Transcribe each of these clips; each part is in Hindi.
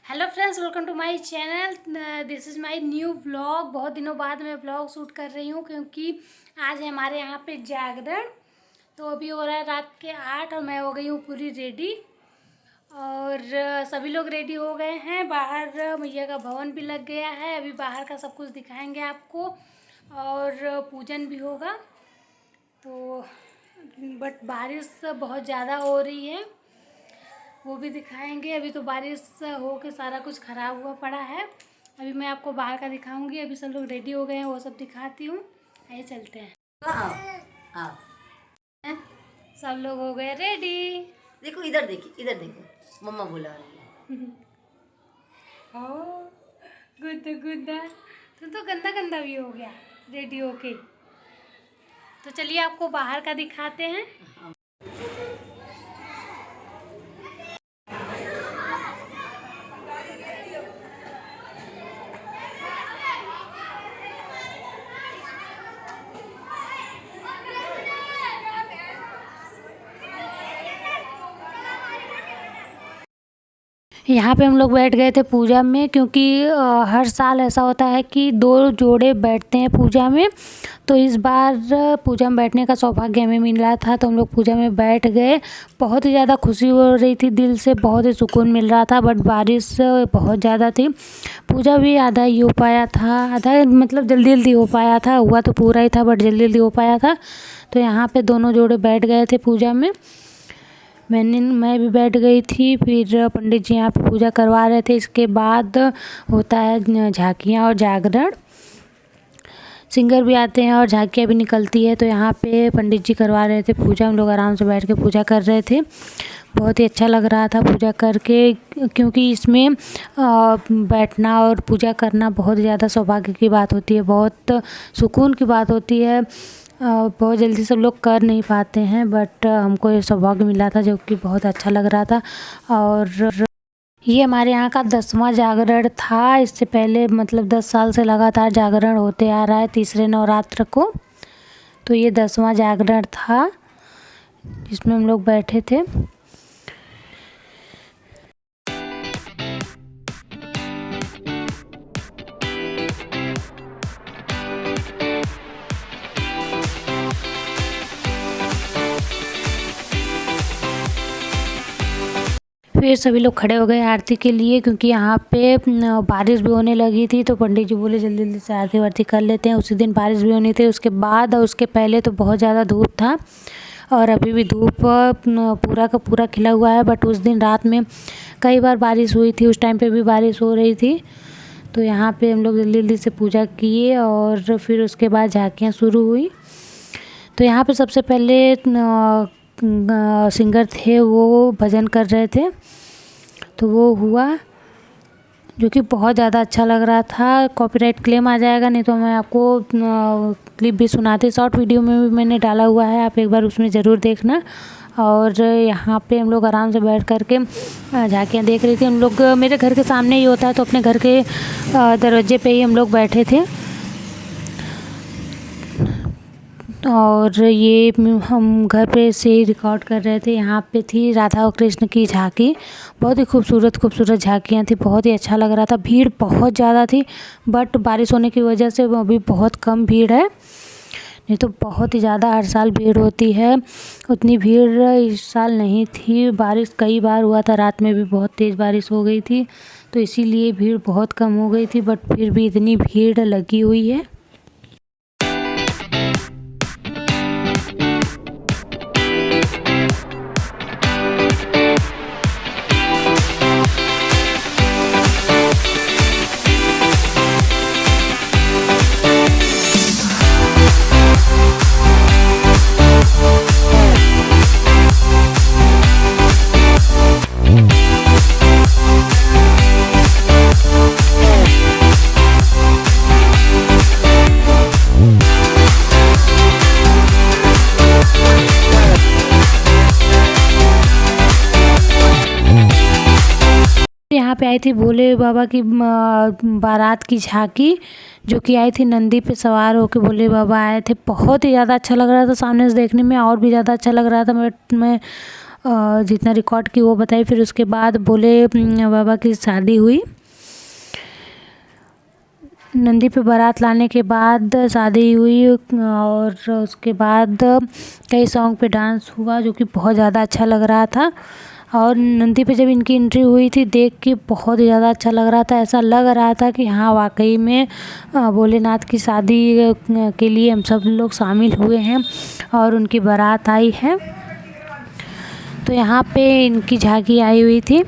Hello friends, welcome to my channel. This is my new vlog. बहुत दिनों बाद मैं व्लॉग शूट कर रही हूँ क्योंकि आज है हमारे यहाँ पे जागरण। तो अभी हो रहा है रात के 8 और मैं हो गई हूँ पूरी रेडी। और सभी लोग रेडी हो गए हैं। बाहर मैया का भवन भी लग गया है। अभी बाहर का सब कुछ दिखाएंगे आपको और पूजन भी होगा। तो बट बारिश बहुत ज़्यादा हो रही है, वो भी दिखाएंगे। अभी तो बारिश हो के सारा कुछ ख़राब हुआ पड़ा है। अभी मैं आपको बाहर का दिखाऊंगी। अभी सब लोग रेडी हो गए हैं, वो सब दिखाती हूँ। आइए चलते हैं। आओ आओ। हैं? सब लोग हो गए रेडी। देखो इधर देखिए, इधर देखो, मम्मा बुला रही है। गुड्डा गुड्डा, तो गंदा गंदा भी हो गया रेडी होके। तो चलिए आपको बाहर का दिखाते हैं। यहाँ पे हम लोग बैठ गए थे पूजा में, क्योंकि हर साल ऐसा होता है कि 2 जोड़े बैठते हैं पूजा में। तो इस बार पूजा में बैठने का सौभाग्य हमें मिला था, तो हम लोग पूजा में बैठ गए। बहुत ही ज़्यादा खुशी हो रही थी, दिल से बहुत ही सुकून मिल रहा था। बट बारिश बहुत ज़्यादा थी। पूजा भी आधा ही हो पाया था, आधा मतलब जल्दी जल्दी हो पाया था। हुआ तो पूरा ही था बट जल्दी जल्दी हो पाया था। तो यहाँ पे दोनों जोड़े बैठ गए थे पूजा में। मैं भी बैठ गई थी। फिर पंडित जी यहाँ पे पूजा करवा रहे थे। इसके बाद होता है झांकियाँ और जागरण। सिंगर भी आते हैं और झांकियाँ भी निकलती है। तो यहाँ पे पंडित जी करवा रहे थे पूजा। हम लोग आराम से बैठ के पूजा कर रहे थे। बहुत ही अच्छा लग रहा था पूजा करके, क्योंकि इसमें बैठना और पूजा करना बहुत ज़्यादा सौभाग्य की बात होती है, बहुत सुकून की बात होती है। बहुत जल्दी सब लोग कर नहीं पाते हैं, बट हमको ये सौभाग्य मिला था जो कि बहुत अच्छा लग रहा था। और ये हमारे यहाँ का 10वां जागरण था। इससे पहले मतलब 10 साल से लगातार जागरण होते आ रहा है तीसरे नवरात्र को। तो ये 10वां जागरण था जिसमें हम लोग बैठे थे। फिर सभी लोग खड़े हो गए आरती के लिए, क्योंकि यहाँ पे बारिश भी होने लगी थी। तो पंडित जी बोले जल्दी जल्दी से आरती वारती कर लेते हैं। उसी दिन बारिश भी होनी थी। उसके बाद और उसके पहले तो बहुत ज़्यादा धूप था, और अभी भी धूप पूरा का पूरा खिला हुआ है। बट उस दिन रात में कई बार बारिश हुई थी, उस टाइम पे भी बारिश हो रही थी। तो यहाँ पे हम लोग जल्दी जल्दी से पूजा किए और फिर उसके बाद झांकियाँ शुरू हुई। तो यहाँ पे सबसे पहले सिंगर थे, वो भजन कर रहे थे। तो वो हुआ, जो कि बहुत ज़्यादा अच्छा लग रहा था। कॉपीराइट क्लेम आ जाएगा, नहीं तो मैं आपको क्लिप भी सुनाती। शॉर्ट वीडियो में भी मैंने डाला हुआ है, आप एक बार उसमें ज़रूर देखना। और यहाँ पे हम लोग आराम से बैठ कर के झांकियाँ देख रही थी। हम लोग मेरे घर के सामने ही होता है, तो अपने घर के दरवाजे पे ही हम लोग बैठे थे। और ये हम घर पे से ही रिकॉर्ड कर रहे थे। यहाँ पे थी राधा और कृष्ण की झांकी। बहुत ही खूबसूरत खूबसूरत झांकियाँ थी, बहुत ही अच्छा लग रहा था। भीड़ बहुत ज़्यादा थी, बट बारिश होने की वजह से अभी बहुत कम भीड़ है। नहीं तो बहुत ही ज़्यादा हर साल भीड़ होती है, उतनी भीड़ इस साल नहीं थी। बारिश कई बार हुआ था, रात में भी बहुत तेज़ बारिश हो गई थी, तो इसीलिए भीड़ बहुत कम हो गई थी। बट फिर भी इतनी भीड़ लगी हुई है। यहाँ पे आई थी भोले बाबा की बारात की झांकी, जो कि आई थी नंदी पे सवार होकर भोले बाबा आए थे। बहुत ही ज़्यादा अच्छा लग रहा था, सामने से देखने में और भी ज़्यादा अच्छा लग रहा था। मैं जितना रिकॉर्ड की वो बताई। फिर उसके बाद भोले बाबा की शादी हुई। नंदी पे बारात लाने के बाद शादी हुई और उसके बाद कई सॉन्ग पे डांस हुआ जो कि बहुत ज़्यादा अच्छा लग रहा था। और नंदी पे जब इनकी एंट्री हुई थी देख के बहुत ही ज़्यादा अच्छा लग रहा था। ऐसा लग रहा था कि हाँ वाकई में भोलेनाथ की शादी के लिए हम सब लोग शामिल हुए हैं और उनकी बारात आई है। तो यहाँ पे इनकी झांकी आई हुई थी।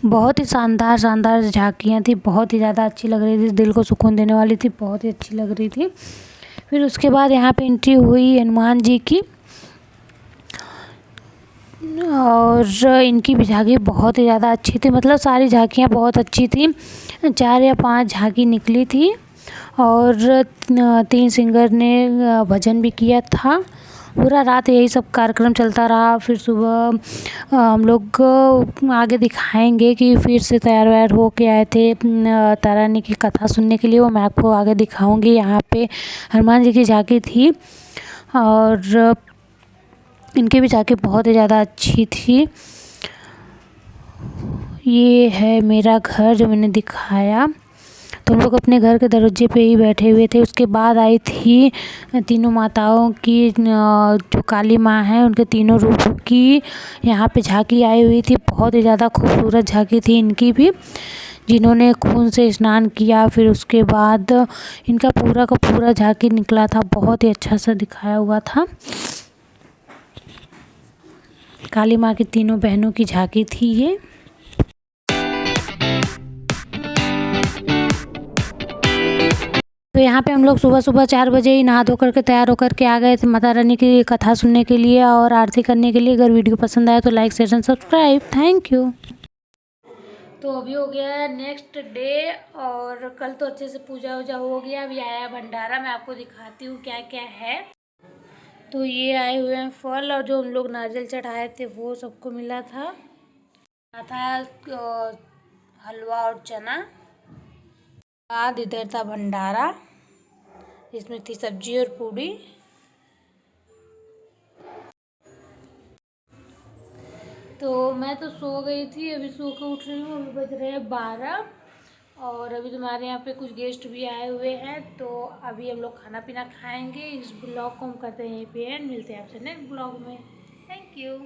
बहुत ही शानदार झांकियाँ थी, बहुत ही ज़्यादा अच्छी लग रही थी, दिल को सुकून देने वाली थी, बहुत ही अच्छी लग रही थी। फिर उसके बाद यहाँ पे एंट्री हुई हनुमान जी की और इनकी भी झांकी बहुत ही ज़्यादा अच्छी थी। मतलब सारी झांकियाँ बहुत अच्छी थी। 4 या 5 झांकी निकली थी और 3 सिंगर ने भजन भी किया था। पूरा रात यही सब कार्यक्रम चलता रहा। फिर सुबह हम लोग आगे दिखाएंगे कि फिर से तैयार वैयार हो के आए थे तारा रानी की कथा सुनने के लिए, वो मैं आपको आगे दिखाऊंगी। यहाँ पे हनुमान जी की झांकी थी और इनकी भी झांकी बहुत ही ज़्यादा अच्छी थी। ये है मेरा घर जो मैंने दिखाया। तो हम लोग अपने घर के दरवाजे पे ही बैठे हुए थे। उसके बाद आई थी तीनों माताओं की, जो काली माँ हैं उनके तीनों रूपों की यहाँ पे झांकी आई हुई थी। बहुत ही ज़्यादा खूबसूरत झांकी थी इनकी भी, जिन्होंने खून से स्नान किया। फिर उसके बाद इनका पूरा का पूरा झांकी निकला था, बहुत ही अच्छा सा दिखाया हुआ था। काली माँ की तीनों बहनों की झांकी थी ये। तो यहाँ पे हम लोग सुबह सुबह 4 बजे ही नहा धो करके तैयार होकर के आ गए थे माता रानी की कथा सुनने के लिए और आरती करने के लिए। अगर वीडियो पसंद आया तो like share and subscribe. Thank you. तो अभी हो गया है नेक्स्ट डे और कल तो अच्छे से पूजा वूजा हो गया। अभी आया भंडारा, मैं आपको दिखाती हूँ क्या क्या है। तो ये आए हुए हैं फल और जो हम लोग नारियल चढ़ाए थे वो सबको मिला था। हलवा और चना। बाद इधर था भंडारा, इसमें थी सब्जी और पूड़ी। तो मैं तो सो गई थी, अभी सो के उठ रही हूँ। अभी बज रहे हैं 12 और अभी तुम्हारे यहाँ पे कुछ गेस्ट भी आए हुए हैं। तो अभी हम लोग खाना पीना खाएंगे। इस ब्लॉग को हम करते हैं यहीं पे एंड, मिलते हैं आपसे नेक्स्ट ब्लॉग में। Thank you.